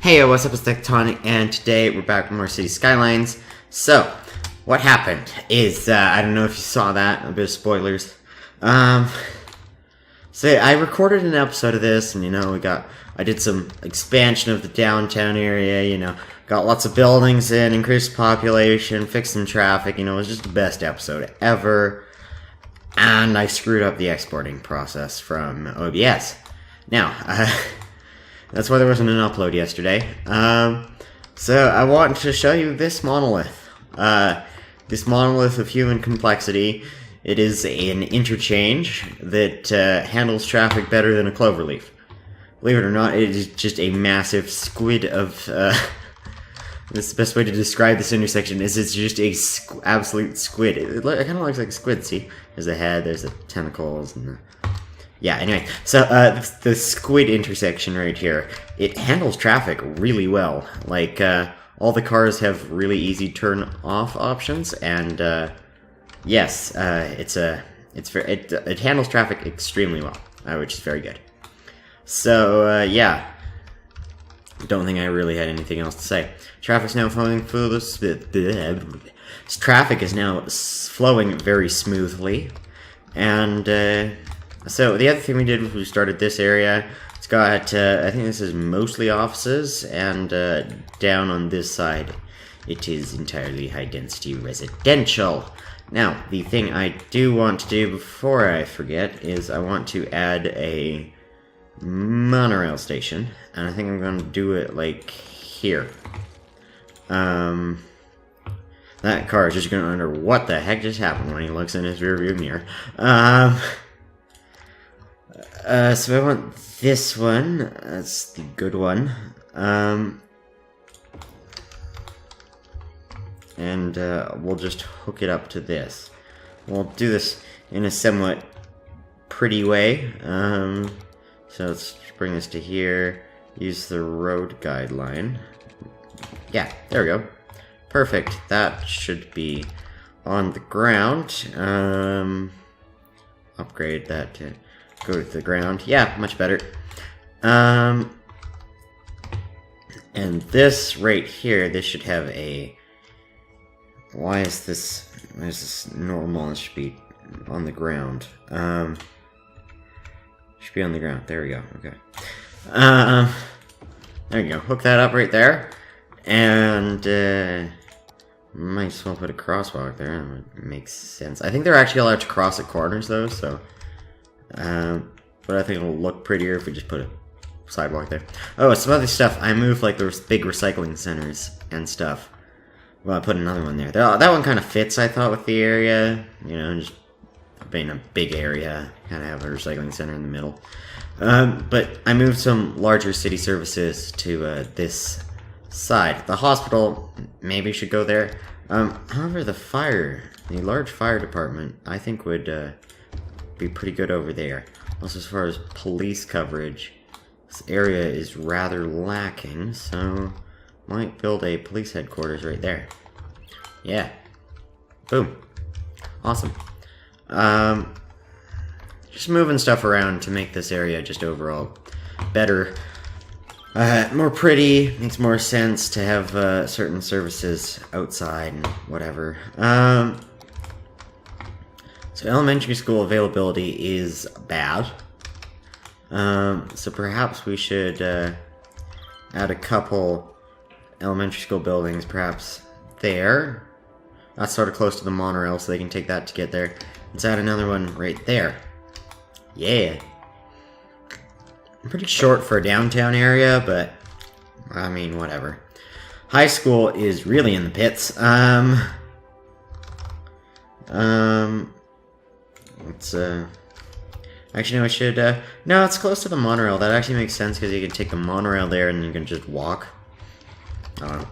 Hey, what's up, it's Tectonic, and today we're back with more City Skylines. So, what happened is, I don't know if you saw that, a bit of spoilers. So I recorded an episode of this, and I did some expansion of the downtown area, got lots of buildings in, increased population, fixed some traffic, it was just the best episode ever. And I screwed up the exporting process from OBS. Now, that's why there wasn't an upload yesterday. So I want to show you this monolith. This monolith of human complexity. It is an interchange that handles traffic better than a cloverleaf. Believe it or not, it is just a massive squid of... This is the best way to describe this intersection, is it's just a absolute squid. It kind of looks like a squid, see? There's a head, there's the tentacles, and the... Yeah, anyway, so the squid intersection right here, it handles traffic really well. Like, all the cars have really easy turn-off options, and, yes, it handles traffic extremely well, which is very good. So, yeah, don't think I really had anything else to say. Traffic's now flowing traffic is now flowing very smoothly, and, so the other thing we did was we started this area. It's got, I think this is mostly offices, and down on this side, it is entirely high-density residential. Now, the thing I do want to do before I forget is I want to add a monorail station, and I think I'm going to do it, like, here. That car is just going to wonder what the heck just happened when he looks in his rearview mirror. So I want this one. That's the good one. And we'll just hook it up to this. We'll do this in a somewhat pretty way. So let's bring this to here. Use the road guideline. Yeah, there we go. Perfect. That should be on the ground. Upgrade that to go to the ground. Yeah, much better. And this right here, this should have a... Why is this normal? It should be on the ground. Should be on the ground. There we go. Okay. There you go. Hook that up right there. And, might as well put a crosswalk there. That makes sense. I think they're actually allowed to cross at corners, though, so... but I think it'll look prettier if we just put a sidewalk there. Oh, some other stuff. I moved, like, those big recycling centers and stuff. Well, I put another one there. That one kind of fits, I thought, with the area. Just being a big area. Kind of have a recycling center in the middle. But I moved some larger city services to this side. The hospital maybe should go there. However, the large fire department, I think would... be pretty good over there. Also, as far as police coverage, this area is rather lacking, so might build a police headquarters right there. Yeah. Boom. Awesome. Just moving stuff around to make this area just overall better. More pretty, makes more sense to have certain services outside and whatever. So elementary school availability is bad. So perhaps we should add a couple elementary school buildings, perhaps there. That's sort of close to the monorail, so they can take that to get there. Let's add another one right there. Yeah. Pretty short for a downtown area, but I mean, whatever. High school is really in the pits. Let's, actually, no, I should, no, it's close to the monorail. That actually makes sense, because you can take the monorail there, and you can just walk. I don't know.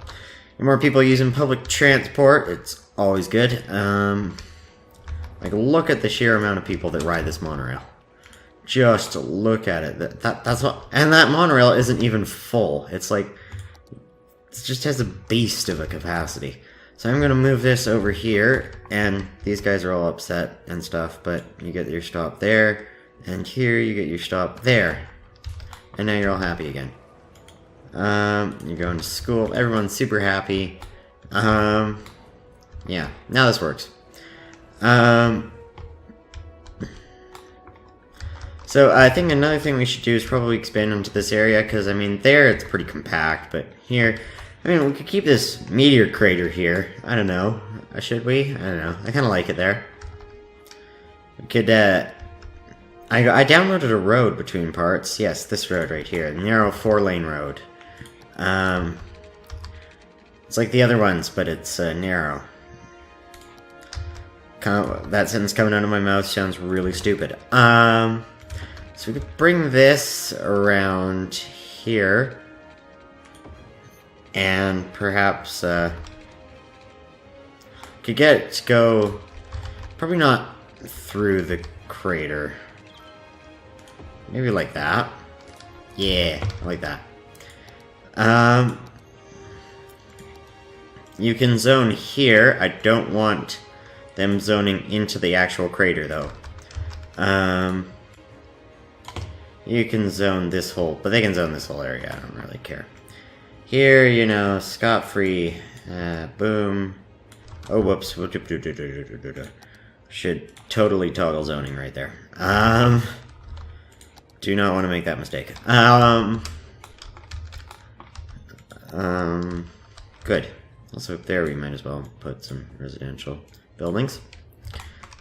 The more people using public transport, it's always good. Like, look at the sheer amount of people that ride this monorail. Just look at it. That's what, and that monorail isn't even full. It's like, it just has a beast of a capacity. So I'm going to move this over here, and these guys are all upset and stuff, but you get your stop there, and here you get your stop there. And now you're all happy again. You're going to school. Everyone's super happy. Yeah, now this works. So I think another thing we should do is probably expand into this area, because, I mean, there it's pretty compact, but here, I mean, we could keep this meteor crater here. I don't know. Should we? I don't know. I kind of like it there. We could, I downloaded a road between parts. Yes, this road right here. The narrow 4-lane road. It's like the other ones, but it's, narrow. That sentence coming out of my mouth sounds really stupid. So we could bring this around here. And perhaps, could get it to go, probably not through the crater. Maybe like that. Yeah, I like that. You can zone here. I don't want them zoning into the actual crater, though. You can zone this whole, but they can zone this whole area. I don't really care. Here, you know, scot-free. Boom. Oh, whoops. Should totally toggle zoning right there. Do not want to make that mistake. Good. Also up there we might as well put some residential buildings.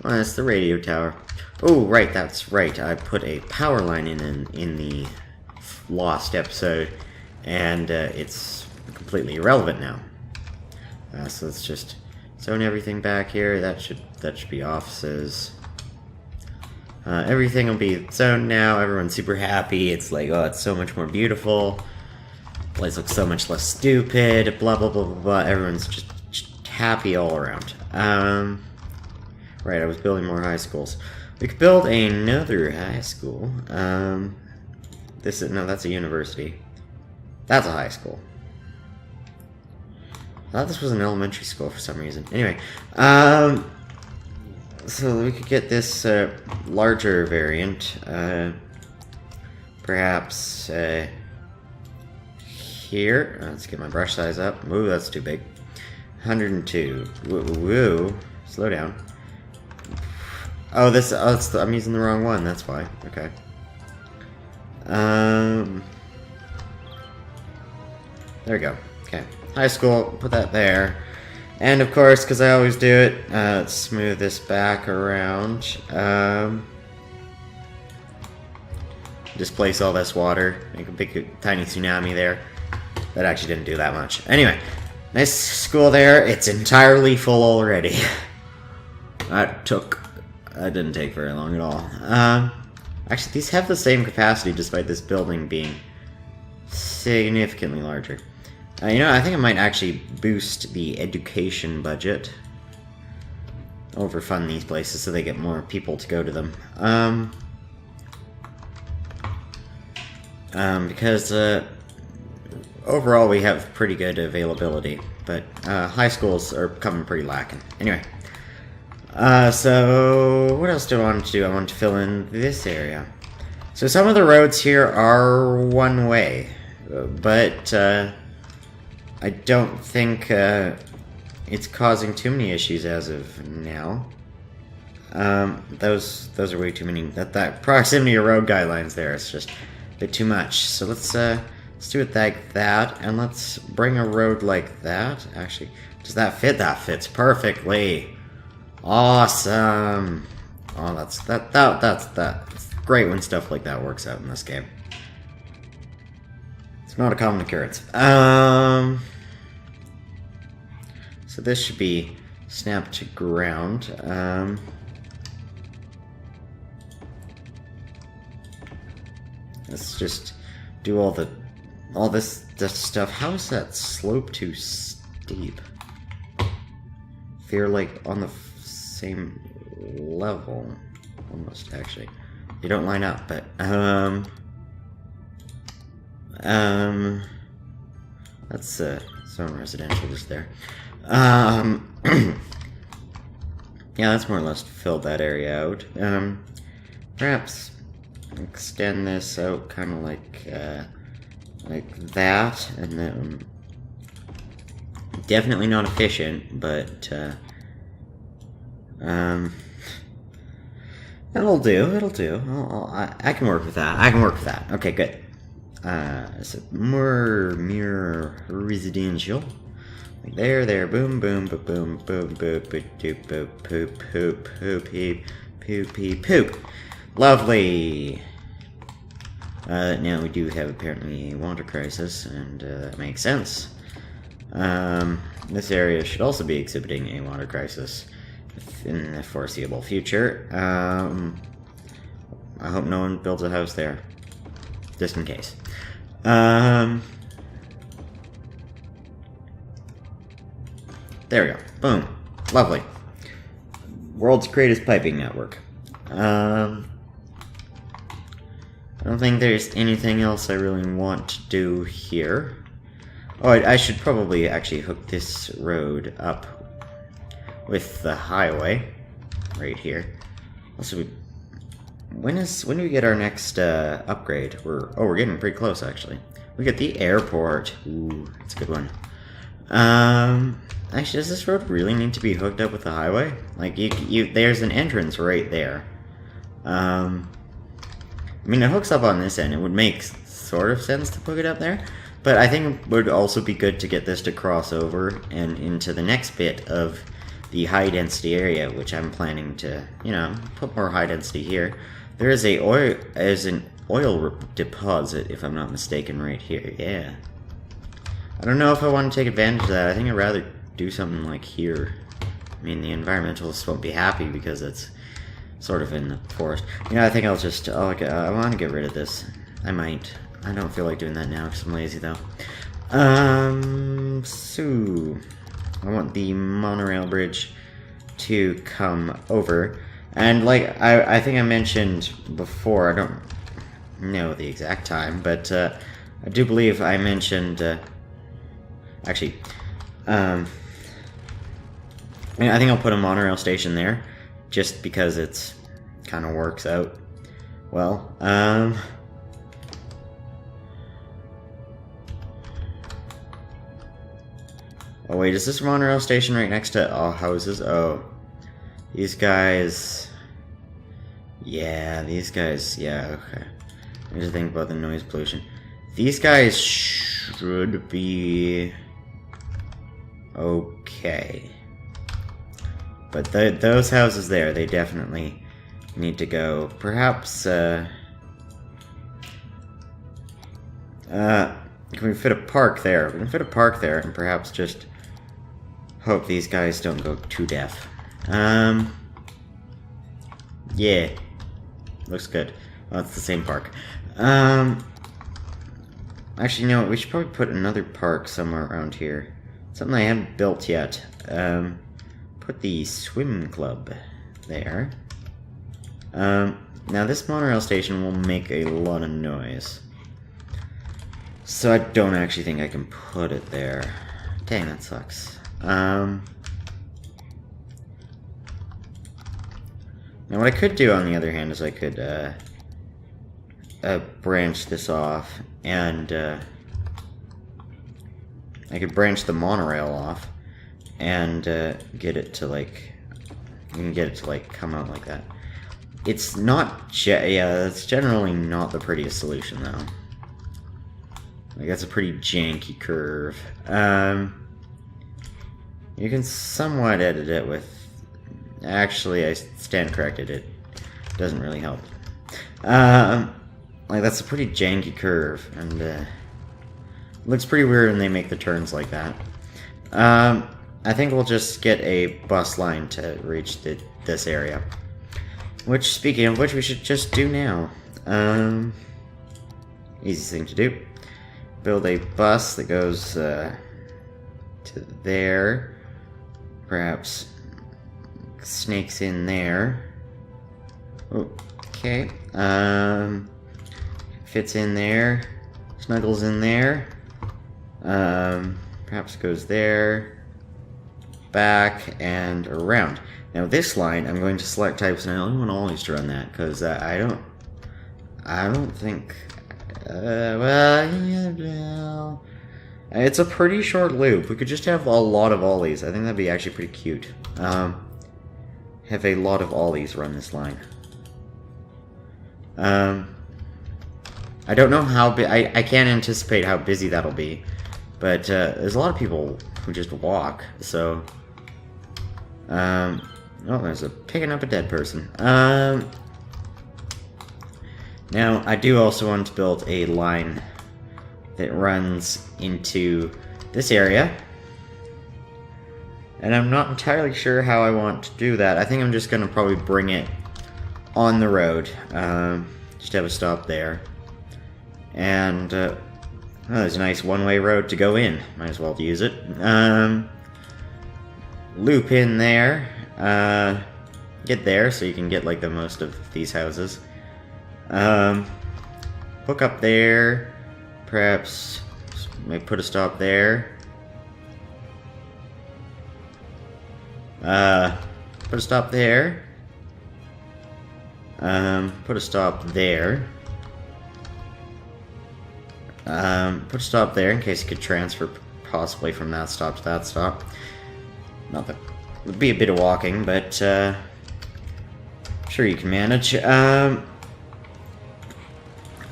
Well, that's the radio tower. Oh, right, that's right. I put a power line in the lost episode, and it's completely irrelevant now. So let's just zone everything back here. That should be offices. Everything will be zoned now. Everyone's super happy. It's like, oh, it's so much more beautiful. Place looks so much less stupid. Blah blah blah blah blah. Everyone's just happy all around. Right, I was building more high schools. We could build another high school. No, that's a university. That's a high school. I thought this was an elementary school for some reason. Anyway, so we could get this larger variant. Perhaps here. Let's get my brush size up. Ooh, that's too big. 102. Woo. Slow down. Oh, I'm using the wrong one. That's why. Okay. There we go. Okay. High school. Put that there. And of course, because I always do it, let's smooth this back around. Displace all this water. Make a big, tiny tsunami there. That actually didn't do that much. Anyway, nice school there. It's entirely full already. That didn't take very long at all. Actually, these have the same capacity despite this building being significantly larger. You know, I think I might actually boost the education budget. Overfund these places so they get more people to go to them. Because overall we have pretty good availability, but high schools are coming pretty lacking. Anyway, so what else do I want to do? I want to fill in this area. So some of the roads here are one way, but I don't think it's causing too many issues as of now. Those are way too many. That proximity of road guidelines there is just a bit too much. So let's do it like that, and let's bring a road like that. Actually, does that fit? That fits perfectly. Awesome. Oh, that's great when stuff like that works out in this game. It's not a common occurrence. So this should be snapped to ground. Let's just do all this stuff. How is that slope too steep? They're like on the same level, almost actually. They don't line up, but that's some residential just there. Yeah, that's more or less filled that area out. Perhaps extend this out kind of like like that, and then definitely not efficient, but it'll do. It'll do. I can work with that. I can work with that. Okay, good. So more residential. Like there, boom, boom, boom, boom, boom, boom, boop, doop, boop, poop, poop, poop, heap, poop, poop, poop. Lovely. Now we do have apparently a water crisis, and that makes sense. This area should also be exhibiting a water crisis in the foreseeable future. I hope no one builds a house there, just in case. There we go. Boom. Lovely. World's greatest piping network. I don't think there's anything else I really want to do here. Oh, I should probably actually hook this road up with the highway right here. Also, when do we get our next upgrade? We're getting pretty close actually. We get the airport. Ooh, that's a good one. Actually, does this road really need to be hooked up with the highway? Like, there's an entrance right there. I mean, it hooks up on this end. It would make sort of sense to hook it up there. But I think it would also be good to get this to cross over and into the next bit of the high-density area, which I'm planning to, you know, put more high-density here. There is an oil deposit, if I'm not mistaken, right here. Yeah. I don't know if I want to take advantage of that. I think I'd rather do something like here. I mean, the environmentalists won't be happy because it's sort of in the forest. You know, I think I'll just... I want to get rid of this. I might. I don't feel like doing that now because I'm lazy, though. So... I want the monorail bridge to come over. And, like, I think I mentioned before, I don't know the exact time, but I do believe I mentioned... actually, I think I'll put a monorail station there, just because it's kind of works out well. Oh wait, is this monorail station right next to all houses? Oh, these guys. Yeah, these guys. Yeah, okay. I need to think about the noise pollution. These guys should be okay. But those houses there, they definitely need to go. Perhaps, can we fit a park there? We can fit a park there and perhaps just hope these guys don't go too deaf. Yeah. Looks good. Well, it's the same park. Actually, you know what? We should probably put another park somewhere around here. Something I haven't built yet. Put the swim club there. Now this monorail station will make a lot of noise. So I don't actually think I can put it there. Dang, that sucks. Now what I could do on the other hand is I could branch this off and I could branch the monorail off and get it to like, you can get it to like come out like that. It's not, yeah, that's generally not the prettiest solution though. Like that's a pretty janky curve. You can somewhat edit it with, actually I stand corrected, it doesn't really help. Like that's a pretty janky curve and looks pretty weird when they make the turns like that. I think we'll just get a bus line to reach this area. Which, speaking of which, we should just do now. Easy thing to do. Build a bus that goes to there. Perhaps snakes in there. Okay. Fits in there. Snuggles in there. Perhaps goes there. Back and around. Now this line, I'm going to select types, and I only want always to run that because I don't think Well, it's a pretty short loop. We could just have a lot of ollies. I think that'd be actually pretty cute. Have a lot of ollies run this line. I don't know how I can't anticipate how busy that'll be, but there's a lot of people who just walk. So, oh, there's picking up a dead person. Now I do also want to build a line that runs into this area. And I'm not entirely sure how I want to do that. I think I'm just going to probably bring it on the road. Just have a stop there. And, oh, there's a nice one-way road to go in. Might as well use it. Loop in there. Get there so you can get, like, the most of these houses. Hook up there. Perhaps maybe put a stop there. Put a stop there. Put a stop there. Put a stop there in case you could transfer possibly from that stop to that stop. Not that it would be a bit of walking, but I'm sure you can manage. I'm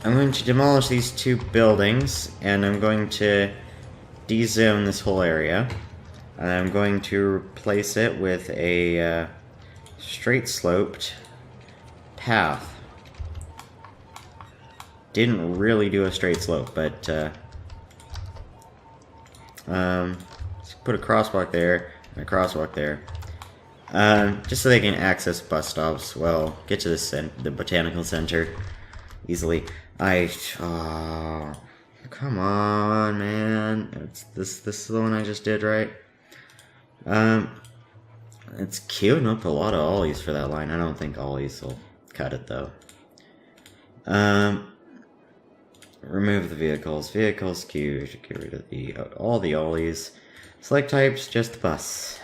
going to demolish these two buildings, and I'm going to dezone this whole area. And I'm going to replace it with a straight sloped path. Didn't really do a straight slope, but let's put a crosswalk there and a crosswalk there. Just so they can access bus stops. Well, get to the botanical center easily. Come on, man. This is the one I just did, right? It's queuing up a lot of ollies for that line. I don't think ollies will cut it, though. Remove the vehicles. Vehicles queue. Get rid of all the ollies. Select types, just the bus.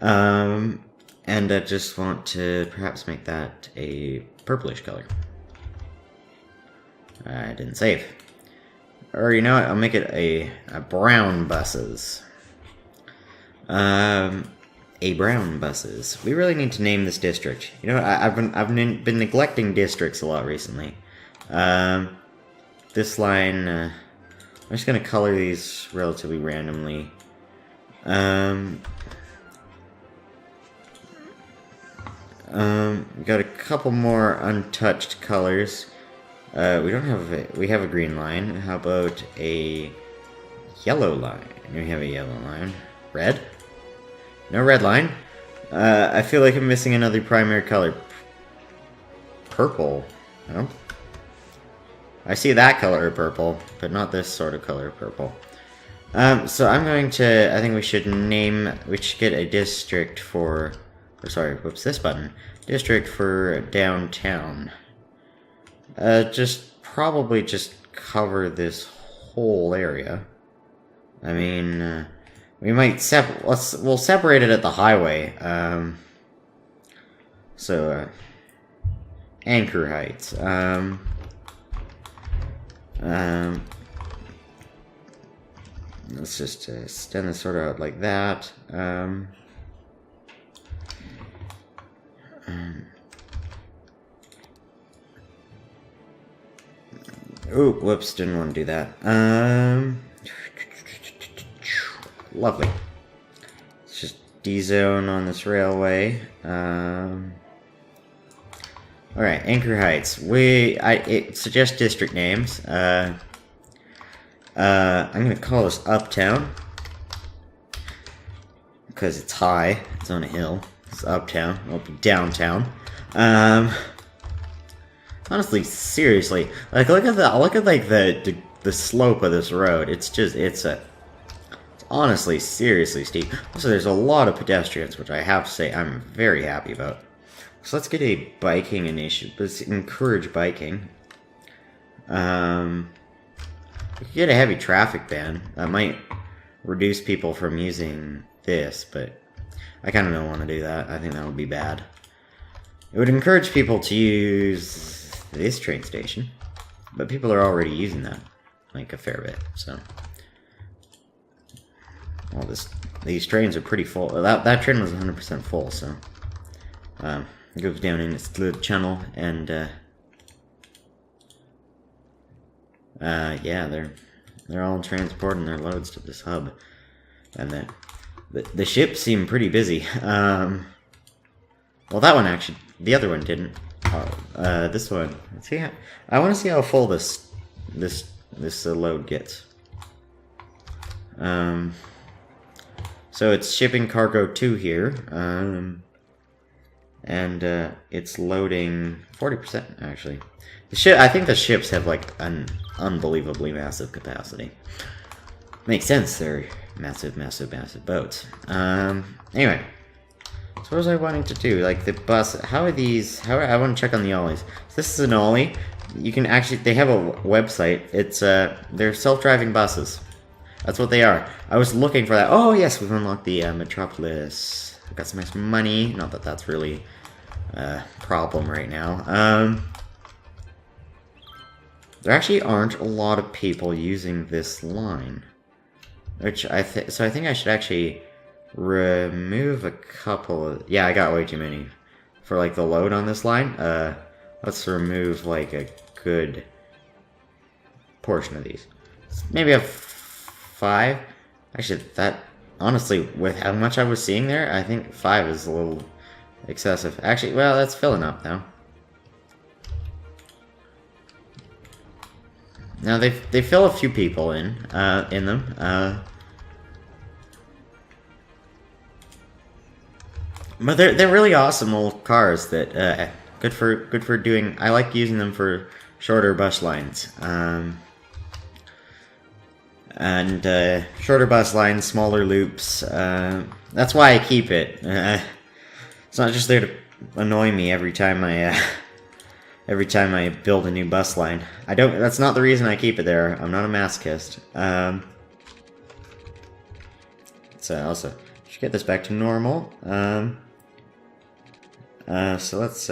And I just want to perhaps make that a purplish color. I didn't save. Or you know what? I'll make it a brown buses. A brown buses. We really need to name this district. You know, I've been neglecting districts a lot recently. This line, I'm just gonna color these relatively randomly. We got a couple more untouched colors. We have a green line. How about a yellow line? We have a yellow line. Red? No red line. I feel like I'm missing another primary color. Purple. No? I see that color of purple, but not this sort of color of purple. So I'm going to, I think we should get a district for, this button. District for downtown. Probably just cover this whole area. I mean, we might we'll separate it at the highway. Anchor Heights. Let's just extend this sort of out like that. Ooh, whoops, didn't want to do that. Lovely. Let's just D-zone on this railway. Alright, Anchor Heights. It suggests district names. I'm gonna call this Uptown. Because it's high. It's on a hill. It's Uptown. It won't be downtown. Honestly, seriously, like look at the slope of this road. It's honestly seriously steep. Also, there's a lot of pedestrians, which I have to say I'm very happy about. So let's get a biking initiative. Let's encourage biking. We could get a heavy traffic ban. That might reduce people from using this, but I kind of don't want to do that. I think that would be bad. It would encourage people to use this train station. But people are already using that, like, a fair bit, so. Well, these trains are pretty full. That train was 100% full, so. It goes down in its little channel, and, yeah, they're all transporting their loads to this hub. And the ships seem pretty busy. Well, that one actually, the other one didn't. This one. Let's see how, I want to see how full this load gets. So it's shipping cargo 2 here, and it's loading 40% actually. I think the ships have like an unbelievably massive capacity. Makes sense. They're massive boats. Anyway. So what was I wanting to do? Like the bus, how are these, I want to check on the ollies. So this is an ollie. You can actually, they have a website. It's, they're self-driving buses. That's what they are. I was looking for that. Oh yes, we've unlocked the Metropolis. I've got some extra money. Not that that's really a problem right now. There actually aren't a lot of people using this line. Which so I think I should actually remove a couple of... Yeah, I got way too many for, like, the load on this line. Let's remove, like, a good portion of these. Maybe have 5. Actually, that... Honestly, with how much I was seeing there, I think 5 is a little excessive. Actually, well, that's filling up now. Now, they fill a few people in them. But they're really awesome little cars that good for doing. I like using them for shorter bus lines. And shorter bus lines, smaller loops. That's why I keep it. It's not just there to annoy me every time I build a new bus line. That's not the reason I keep it there. I'm not a masochist. So also should get this back to normal. So let's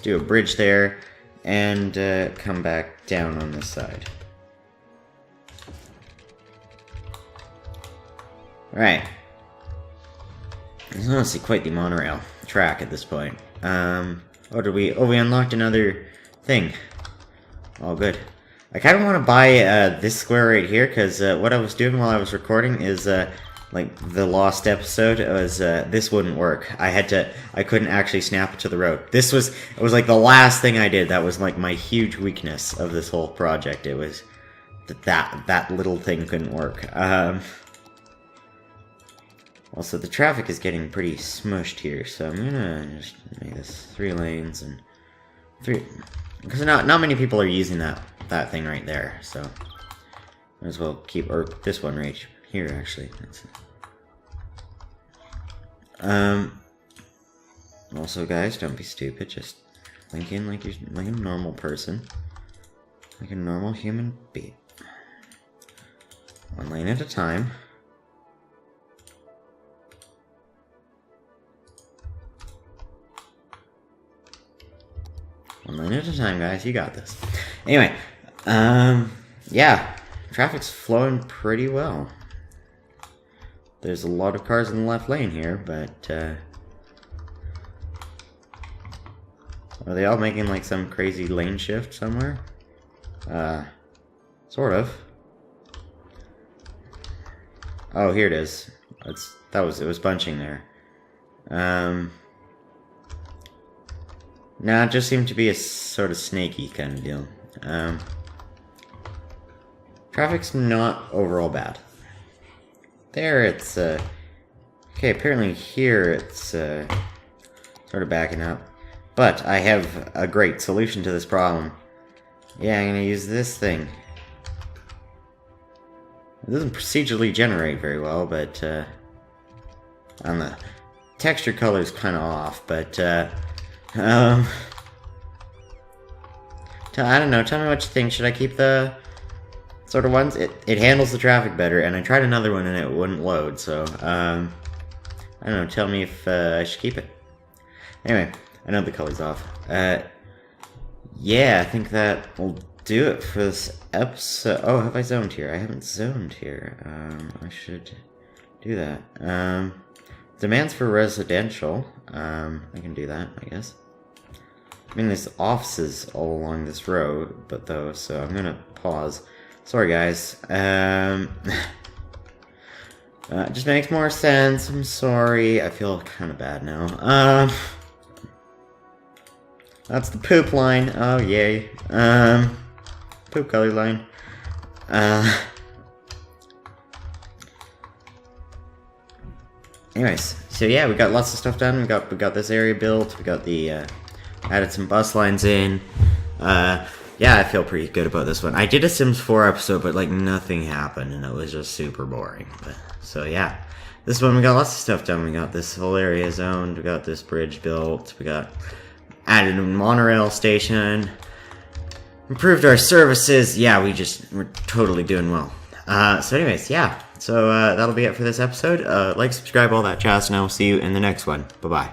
do a bridge there and come back down on this side. Right. It's honestly quite the monorail track at this point. We unlocked another thing. Oh, good. I kind of want to buy this square right here, because what I was doing while I was recording is, like, the lost episode was, this wouldn't work. I couldn't actually snap it to the road. It was like the last thing I did. That was, like, my huge weakness of this whole project. It was that little thing couldn't work. Also, the traffic is getting pretty smushed here, so I'm gonna just make this 3 lanes and 3... Because not many people are using that thing right there, so might as well keep, or this one right here actually. Also, guys, don't be stupid. Just link in like you're like a normal person, like a normal human being. 1 lane at a time. One lane at a time, guys. You got this. Anyway, yeah, traffic's flowing pretty well. There's a lot of cars in the left lane here, but are they all making like some crazy lane shift somewhere? Sort of. Oh, here it is. It was bunching there. Nah, it just seemed to be a sort of snaky kind of deal. Traffic's not overall bad. There it's, okay, apparently here it's, sort of backing up. But I have a great solution to this problem. Yeah, I'm gonna use this thing. It doesn't procedurally generate very well, but, on the texture color's kind of off, but, I don't know, tell me what you think. Should I keep the sort of ones? It handles the traffic better, and I tried another one and it wouldn't load, so, I I don't know, tell me if I should keep it. Anyway, I know the color's off. Yeah, I think that will do it for this episode. Oh, have I zoned here? I haven't zoned here. I should do that. Demands for residential. I can do that, I guess. I mean, there's offices all along this road, but though, so I'm gonna pause. Sorry, guys. Just makes more sense. I'm sorry. I feel kind of bad now. That's the poop line. Oh, yay. Poop color line. Anyways, so yeah, we got lots of stuff done. We got this area built. We got the added some bus lines in. Yeah, I feel pretty good about this one. I did a Sims 4 episode, but like nothing happened, and it was just super boring. But so yeah, this one we got lots of stuff done. We got this whole area zoned. We got this bridge built. We got added a monorail station. Improved our services. Yeah, we're totally doing well. So anyways, yeah. So that'll be it for this episode. Like, subscribe, all that jazz, and I will see you in the next one. Bye-bye.